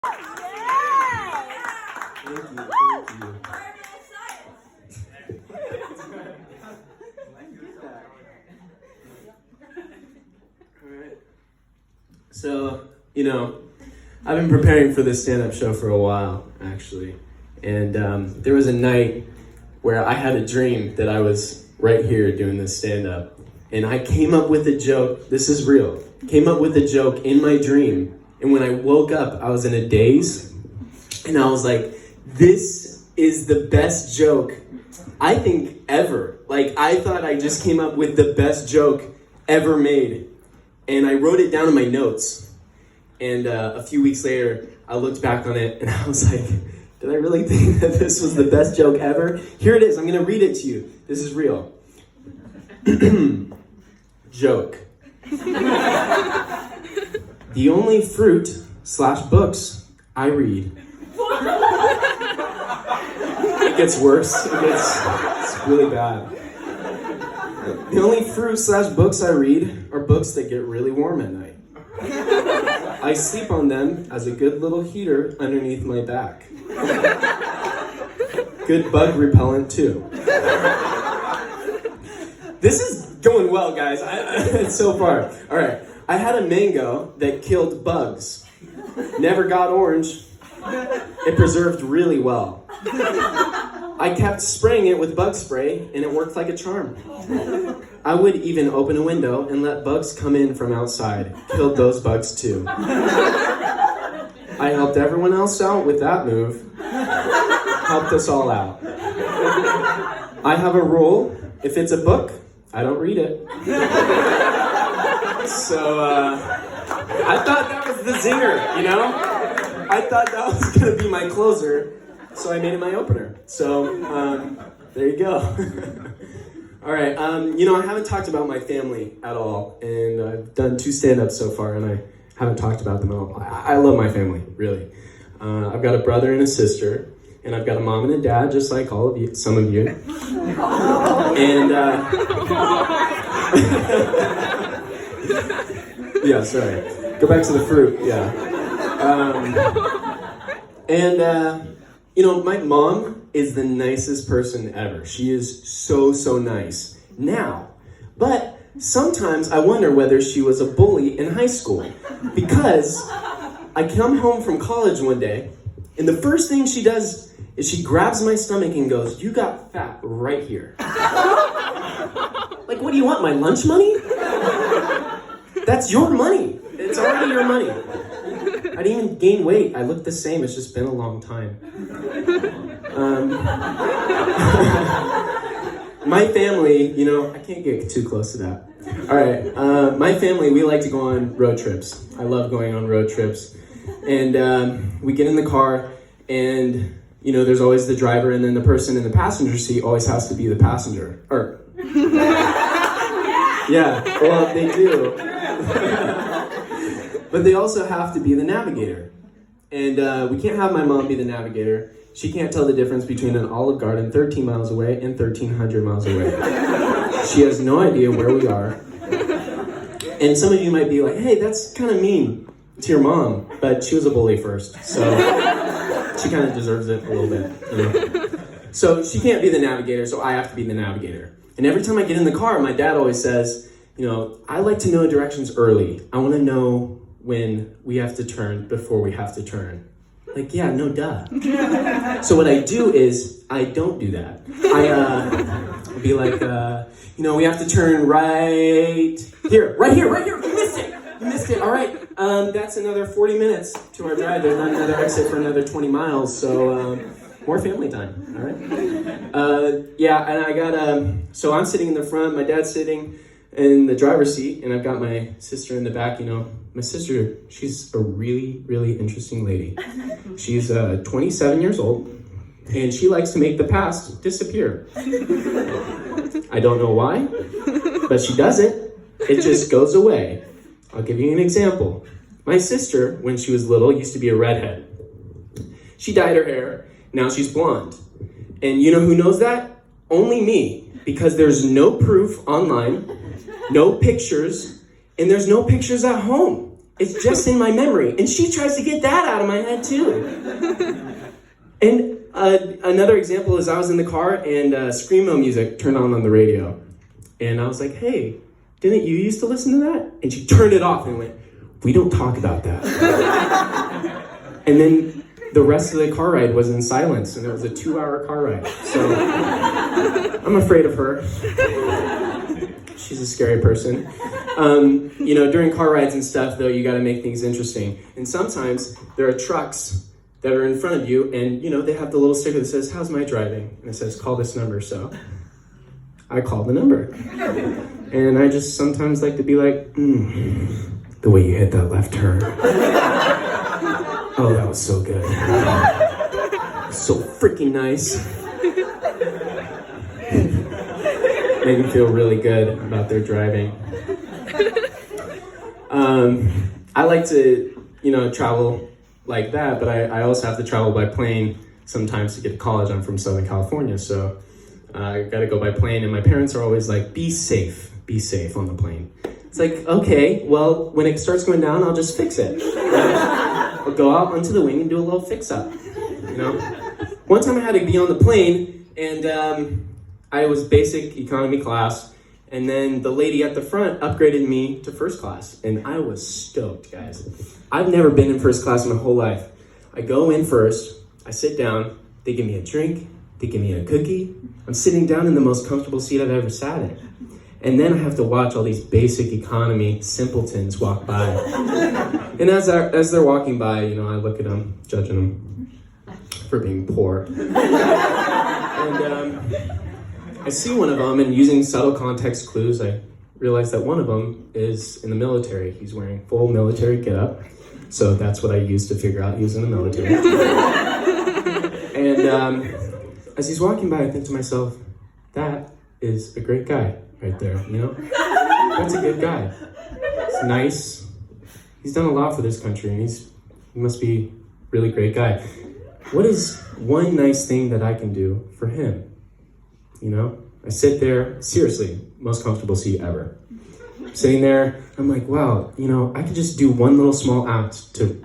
Thank you, thank you. Alright. So, I've been preparing for this stand-up show for a while, actually. And there was a night where I had a dream that I was right here doing this stand-up. And I came up with a joke, this is real, came up with a joke in my dream. And when I woke up, I was in a daze. And I was like, this is the best joke, I think, ever. Like, I thought I just came up with the best joke ever made. And I wrote it down in my notes. And a few weeks later, I looked back on it and I was like, did I really think that this was the best joke ever? Here it is, I'm gonna read it to you. This is real. Joke. The only fruit/books I read. It gets worse. It's really bad. The only fruit/books I read are books that get really warm at night. I sleep on them as a good little heater underneath my back. Good bug repellent too. This is going well, guys. So far. All right. I had a mango that killed bugs. Never got orange. It preserved really well. I kept spraying it with bug spray, and it worked like a charm. I would even open a window and let bugs come in from outside. Killed those bugs too. I helped everyone else out with that move. Helped us all out. I have a rule. If it's a book, I don't read it. So, I thought that was the zinger, I thought that was going to be my closer, so I made it my opener. So, there you go. All right, I haven't talked about my family at all, and I've done 2 stand-ups so far, and I haven't talked about them at all. I love my family, really. I've got a brother and a sister, and I've got a mom and a dad, just like all of you, some of you. And, yeah, sorry. Go back to the fruit, yeah. My mom is the nicest person ever. She is so, so nice now. But sometimes I wonder whether she was a bully in high school. Because I come home from college one day, and the first thing she does is she grabs my stomach and goes, "You got fat right here." Like, what do you want, my lunch money? That's your money. It's already your money. I didn't even gain weight. I look the same. It's just been a long time. My family, I can't get too close to that. All right. My family, we like to go on road trips. I love going on road trips. And we get in the car, and, there's always the driver, and then the person in the passenger seat always has to be the passenger. Yeah, well, they do. But they also have to be the navigator. And we can't have my mom be the navigator. She can't tell the difference between an Olive Garden 13 miles away and 1,300 miles away. She has no idea where we are. And some of you might be like, hey, that's kind of mean to your mom. But she was a bully first, so she kind of deserves it a little bit. So she can't be the navigator, so I have to be the navigator. And every time I get in the car, my dad always says, I like to know directions early. I want to know when we have to turn before we have to turn. Like, yeah, no duh. So what I do is, I don't do that. I'll be like, we have to turn right here. You missed it. All right. That's another 40 minutes to our drive. There's not another exit for another 20 miles. So, more family time. All right. Yeah, and I got, so I'm sitting in the front, my dad's sitting in the driver's seat, and I've got my sister in the back. My sister, she's a really, really interesting lady. She's 27 years old, and she likes to make the past disappear. I don't know why, but she does it. It just goes away. I'll give you an example. My sister, when she was little, used to be a redhead. She dyed her hair. Now she's blonde. And you know who knows that? Only me, because there's no proof online, no pictures, and there's no pictures at home. It's just in my memory. And she tries to get that out of my head too. And another example is I was in the car and Screamo music turned on the radio. And I was like, hey, didn't you used to listen to that? And she turned it off and went, we don't talk about that. And then the rest of the car ride was in silence, and it was a 2-hour car ride. So I'm afraid of her. She's a scary person. During car rides and stuff, though, you got to make things interesting. And sometimes there are trucks that are in front of you, and they have the little sticker that says, how's my driving? And it says, call this number. So I called the number. And I just sometimes like to be like, the way you hit that left turn. Oh, that was so good. So freaking nice. Make them feel really good about their driving. I like to, travel like that, but I also have to travel by plane sometimes to get to college. I'm from Southern California, so I gotta go by plane, and my parents are always like, be safe on the plane. It's like, okay, well, when it starts going down, I'll just fix it. I'll go out onto the wing and do a little fix-up, One time I had to be on the plane, and I was basic economy class, and then the lady at the front upgraded me to first class, and I was stoked, guys. I've never been in first class in my whole life. I go in first, I sit down, they give me a drink, they give me a cookie. I'm sitting down in the most comfortable seat I've ever sat in. And then I have to watch all these basic economy simpletons walk by. And as they're walking by, I look at them, judging them for being poor. And I see one of them, and using subtle context clues, I realize that one of them is in the military. He's wearing full military getup. So that's what I use to figure out he was in the military. And as he's walking by, I think to myself, that is a great guy. Right there, That's a good guy. He's nice. He's done a lot for this country, and he must be a really great guy. What is one nice thing that I can do for him? I sit there, seriously, most comfortable seat ever. Sitting there, I'm like, wow, I could just do one little small act to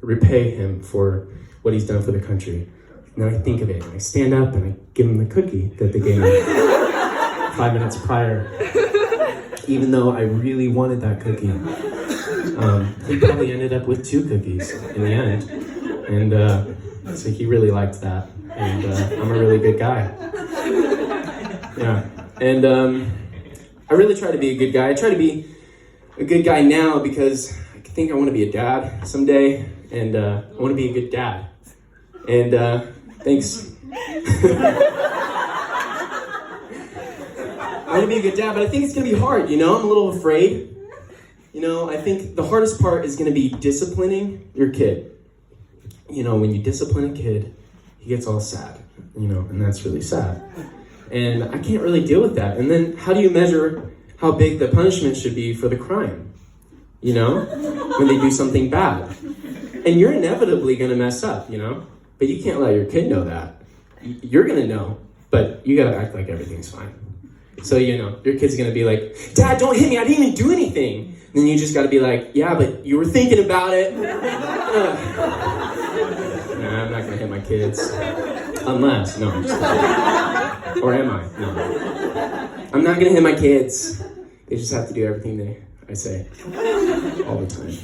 repay him for what he's done for the country. And then I think of it, and I stand up and I give him the cookie that they gave me 5 minutes prior, even though I really wanted that cookie. He probably ended up with 2 cookies in the end, and so he really liked that, and I'm a really good guy. Yeah, and I really try to be a good guy. I try to be a good guy now because I think I want to be a dad someday, and I want to be a good dad. And thanks. I want to be a good dad, but I think it's going to be hard, I'm a little afraid. I think the hardest part is going to be disciplining your kid. When you discipline a kid, he gets all sad, and that's really sad. And I can't really deal with that. And then how do you measure how big the punishment should be for the crime? When they do something bad. And you're inevitably going to mess up, but you can't let your kid know that. You're going to know, but you got to act like everything's fine. So, your kid's going to be like, Dad, don't hit me. I didn't even do anything. And then you just got to be like, yeah, but you were thinking about it. Nah, I'm not going to hit my kids. Unless, no, I'm just kidding. Or am I? No. I'm not going to hit my kids. They just have to do everything I say. All the time.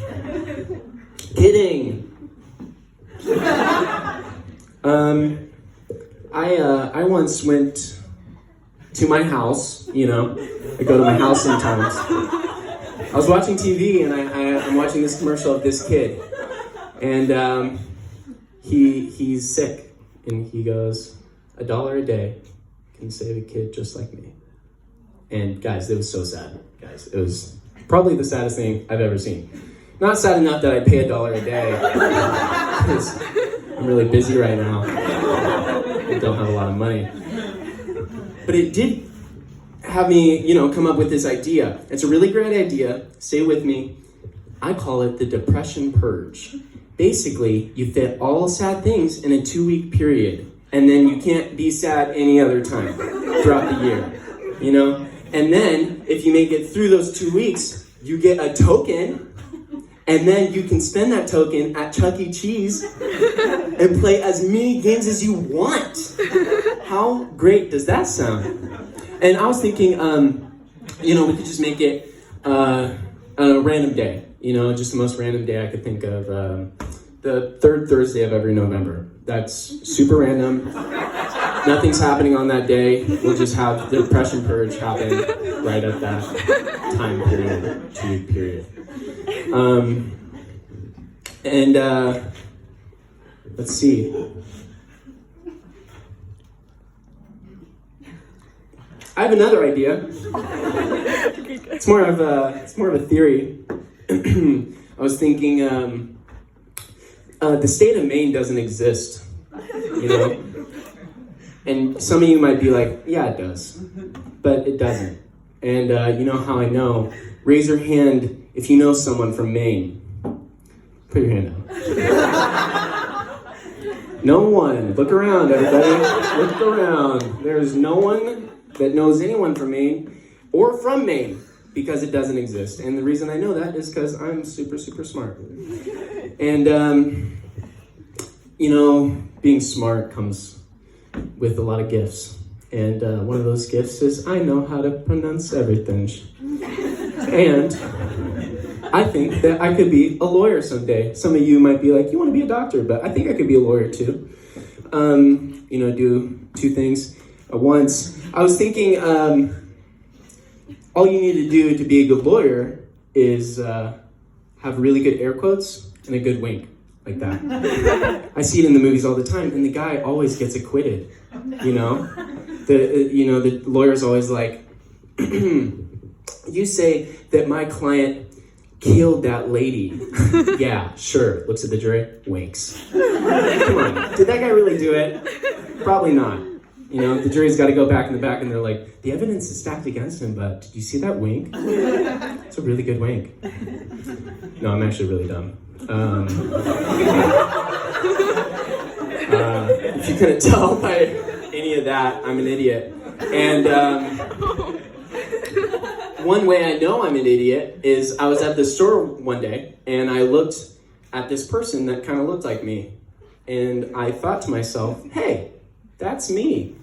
Kidding. I once went to my house, I go to my house sometimes. I was watching TV, and I'm watching this commercial of this kid, and he's sick, and he goes, $1 a day can save a kid just like me. And guys, it was so sad, guys. It was probably the saddest thing I've ever seen. Not sad enough that I pay $1 a day, because I'm really busy right now. I don't have a lot of money. But it did have me, come up with this idea. It's a really great idea. Stay with me. I call it the depression purge. Basically, you fit all sad things in a 2-week period, and then you can't be sad any other time throughout the year, And then, if you make it through those 2 weeks, you get a token, And then you can spend that token at Chuck E. Cheese and play as many games as you want. How great does that sound? And I was thinking, we could just make it a random day. Just the most random day I could think of. The third Thursday of every November. That's super random. Nothing's happening on that day. We'll just have the Depression Purge happen right at that time period, 2-week period. Let's see. I have another idea. It's more of a theory. I was thinking, the state of Maine doesn't exist, And some of you might be like, yeah, it does, but it doesn't. And you know how I know? Raise your hand if you know someone from Maine. Put your hand up. No one. Look around, everybody. Look around. There's no one that knows anyone from Maine or from Maine because it doesn't exist. And the reason I know that is because I'm super, super smart. And, being smart comes with a lot of gifts. And one of those gifts is I know how to pronounce everything. And I think that I could be a lawyer someday. Some of you might be like, you want to be a doctor, but I think I could be a lawyer too. Do two things at once. I was thinking all you need to do to be a good lawyer is have really good air quotes and a good wink, like that. I see it in the movies all the time, and the guy always gets acquitted, The lawyer's always like, you say that my client killed that lady. Yeah, sure. Looks at the jury, winks. Come on, did that guy really do it? Probably not. The jury's got to go back in the back and they're like, the evidence is stacked against him, but did you see that wink? It's a really good wink. No, I'm actually really dumb. If you couldn't tell by any of that, I'm an idiot. And one way I know I'm an idiot is I was at the store one day and I looked at this person that kind of looked like me. And I thought to myself, hey, that's me.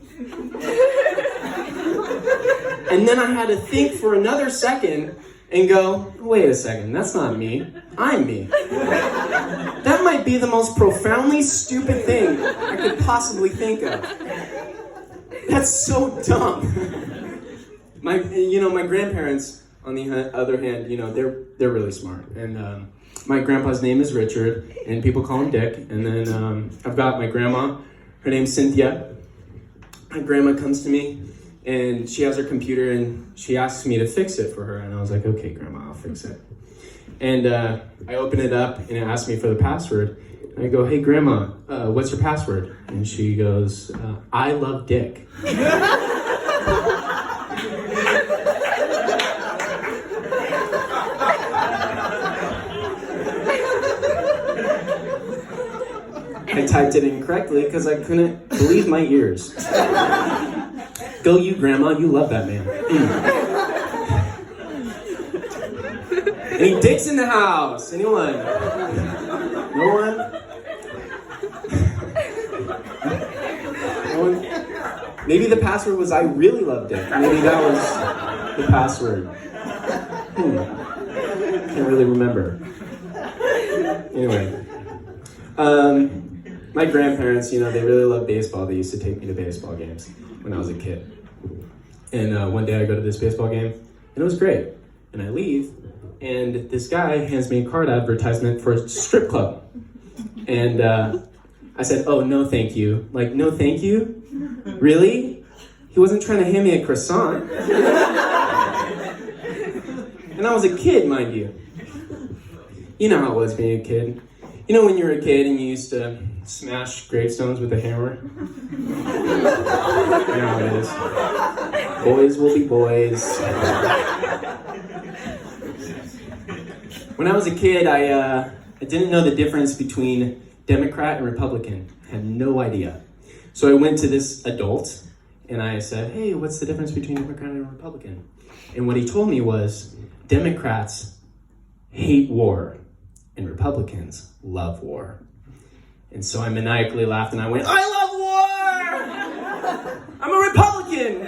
And then I had to think for another second and go, wait a second, that's not me. I'm me. That might be the most profoundly stupid thing I could possibly think of. That's so dumb. My grandparents, on the other hand, they're really smart. And my grandpa's name is Richard, and people call him Dick. And then I've got my grandma. Her name's Cynthia. My grandma comes to me, and she has her computer, and she asks me to fix it for her. And I was like, okay, Grandma, I'll fix it. And I open it up, and it asks me for the password. And I go, hey, Grandma, what's your password? And she goes, I love Dick. I typed it incorrectly because I couldn't believe my ears. Go you, Grandma, you love that man. Any dicks in the house? Anyone? No one? No one? Maybe the password was I really love Dick. Maybe that was the password. Can't really remember. Anyway. My grandparents, they really love baseball. They used to take me to baseball games when I was a kid. And one day I go to this baseball game, and it was great. And I leave, and this guy hands me a card advertisement for a strip club. And I said, oh, no thank you. Like, no thank you? Really? He wasn't trying to hand me a croissant. And I was a kid, mind you. You know how it was being a kid. When you were a kid and you used to smash gravestones with a hammer? You know how it is. Boys will be boys. When I was a kid, I didn't know the difference between Democrat and Republican. I had no idea. So I went to this adult and I said, hey, what's the difference between Democrat and Republican? And what he told me was, Democrats hate war. and Republicans love war. And so I maniacally laughed and I went, I love war! I'm a Republican!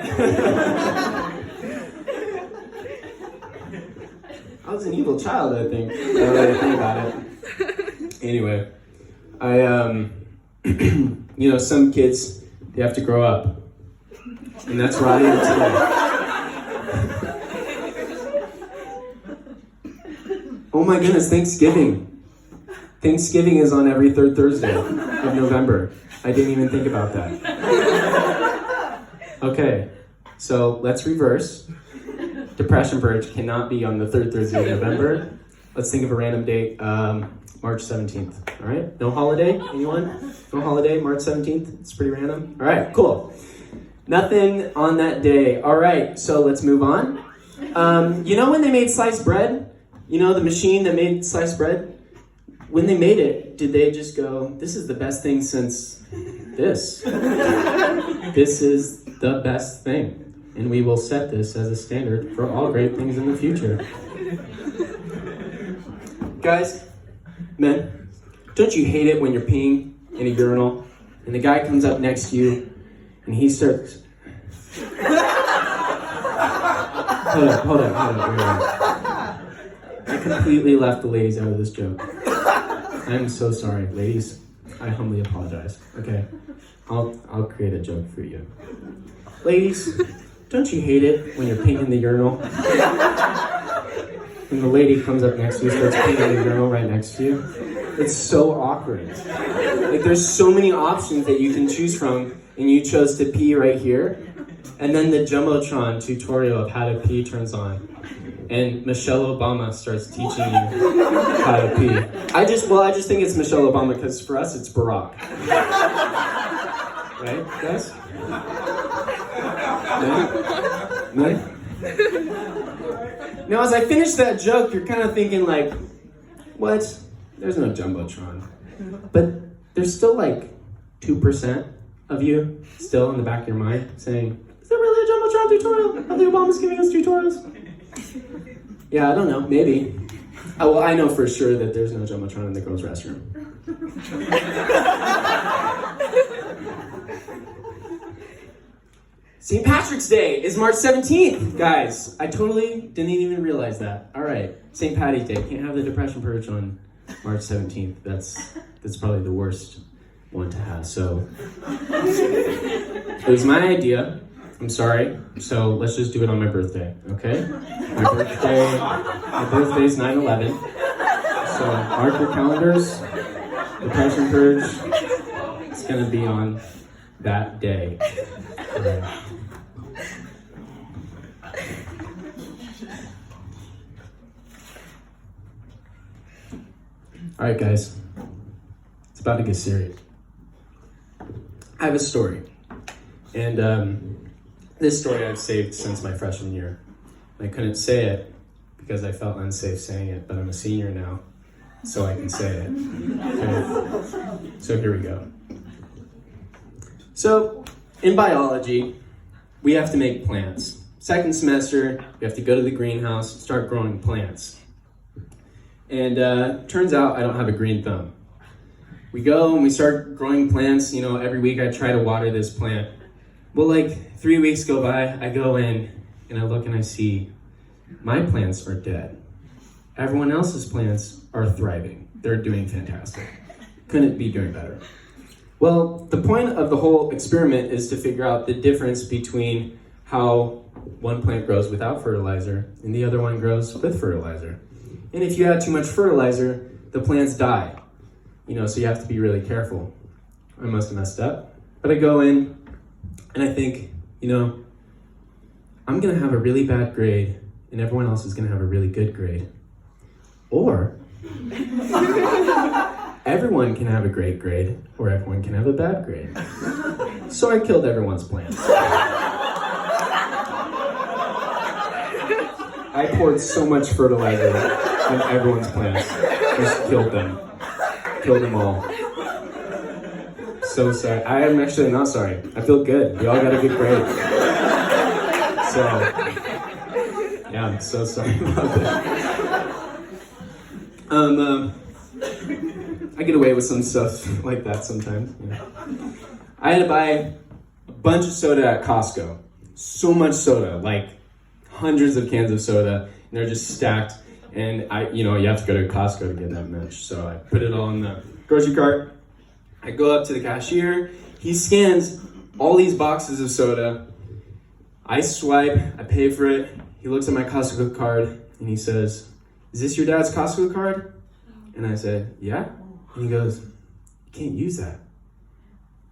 I was an evil child, I think. Now that I think about it. Anyway, some kids, they have to grow up. And that's where I am today. Oh my goodness, Thanksgiving. Thanksgiving is on every third Thursday of November. I didn't even think about that. Okay, so let's reverse. Depression Purge cannot be on the third Thursday of November. Let's think of a random date, March 17th, all right? No holiday, anyone? No holiday, March 17th? It's pretty random. All right, cool. Nothing on that day. All right, so let's move on. When they made sliced bread? You know, the machine that made sliced bread? When they made it, did they just go, this is the best thing since this? This is the best thing. And we will set this as a standard for all great things in the future. Guys, men, don't you hate it when you're peeing in a urinal and the guy comes up next to you and he starts... Hold up. I completely left the ladies out of this joke. I'm so sorry, ladies. I humbly apologize. Okay, I'll create a joke for you. Ladies, don't you hate it when you're peeing in the urinal? When the lady comes up next to you, starts peeing in the urinal right next to you? It's so awkward. Like, there's so many options that you can choose from, and you chose to pee right here. And then the Jumbotron tutorial of how to pee turns on. And Michelle Obama starts teaching you how to pee. I just think it's Michelle Obama because for us it's Barack. Right, guys? No? Now, as I finish that joke, you're kind of thinking like, what? There's no Jumbotron. But there's still like 2% of you still in the back of your mind saying, is there really a Jumbotron tutorial? Are the Obamas giving us tutorials? Yeah, I don't know, maybe. Oh, well, I know for sure that there's no Jumbotron in the girls' restroom. St. Patrick's Day is March 17th, guys. I totally didn't even realize that. All right, St. Patty's Day. Can't have the Depression Purge on March 17th. That's probably the worst one to have. So it was my idea. I'm sorry. So let's just do it on my birthday, okay? My birthday's 9/11. So mark your calendars. Depression Purge. It's gonna be on that day. All right, guys. It's about to get serious. I have a story, and this story I've saved since my freshman year. I couldn't say it because I felt unsafe saying it, but I'm a senior now, so I can say it. Okay. So here we go. So in biology, we have to make plants. Second semester, we have to go to the greenhouse, start growing plants. And turns out I don't have a green thumb. We go and we start growing plants. You know, every week I try to water this plant. Well, like 3 weeks go by, I go in and I look and I see my plants are dead. Everyone else's plants are thriving. They're doing fantastic. Couldn't be doing better. Well, the point of the whole experiment is to figure out the difference between how one plant grows without fertilizer and the other one grows with fertilizer. And if you add too much fertilizer, the plants die. You know, so you have to be really careful. I must have messed up. But I go in and I think, you know, I'm gonna have a really bad grade and everyone else is gonna have a really good grade. Or everyone can have a great grade or everyone can have a bad grade. So I killed everyone's plants. I poured so much fertilizer on everyone's plants. Just killed them. Killed them all. So sorry. I am actually not sorry. I feel good. We all got a good grade. So, yeah, I'm so sorry about that. get away with some stuff like that sometimes. Yeah. I had to buy a bunch of soda at Costco. So much soda, like hundreds of cans of soda, and they're just stacked. And you have to go to Costco to get that much. So I put it all in the grocery cart. I go up to the cashier. He scans all these boxes of soda. I swipe, I pay for it. He looks at my Costco card and he says, "Is this your dad's Costco card?" And I said, "Yeah." And he goes, "You can't use that."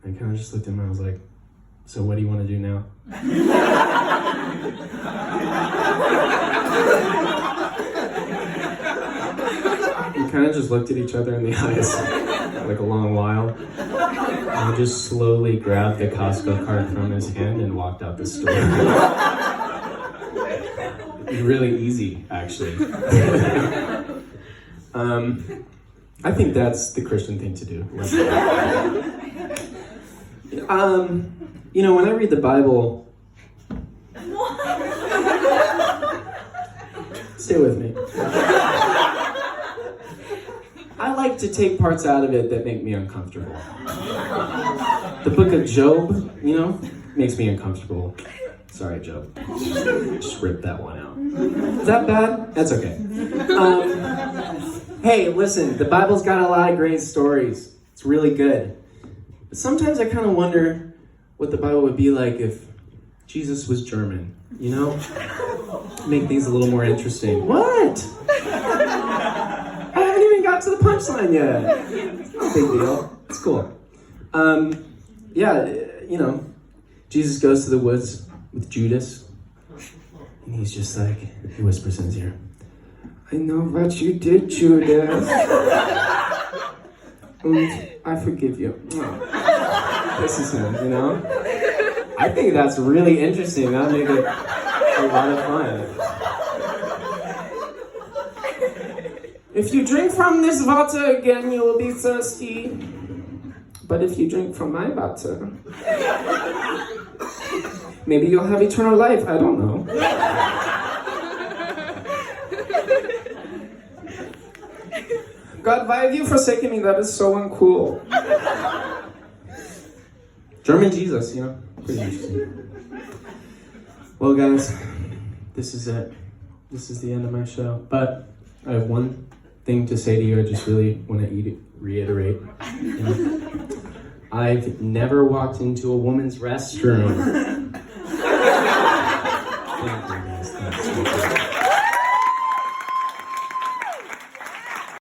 I kind of just looked at him and I was like, "So what do you want to do now?" We kind of just looked at each other in the eyes like a long while. And I just slowly grabbed the Costco card from his hand and walked out the store. It was really easy, actually. I think that's the Christian thing to do. When I read the Bible, stay with me. I like to take parts out of it that make me uncomfortable. The book of Job, makes me uncomfortable. Sorry, Job. Just ripped that one out. Is that bad? That's okay. Hey, listen, the Bible's got a lot of great stories. It's really good. But sometimes I kind of wonder what the Bible would be like if Jesus was German, Make things a little more interesting. What? I haven't even got to the punchline yet. It's no big deal. It's cool. Jesus goes to the woods with Judas, and he's just like, he whispers in his ear, "I know what you did, Judas. And I forgive you." This is him, I think that's really interesting. That'll make it a lot of fun. "If you drink from this water again, you will be thirsty. But if you drink from my water, maybe you'll have eternal life. I don't know." "God, why have you forsaken me? That is so uncool." German Jesus, pretty interesting. Well, guys, this is it. This is the end of my show. But I have one thing to say to you. I just really want to reiterate. I've never walked into a woman's restroom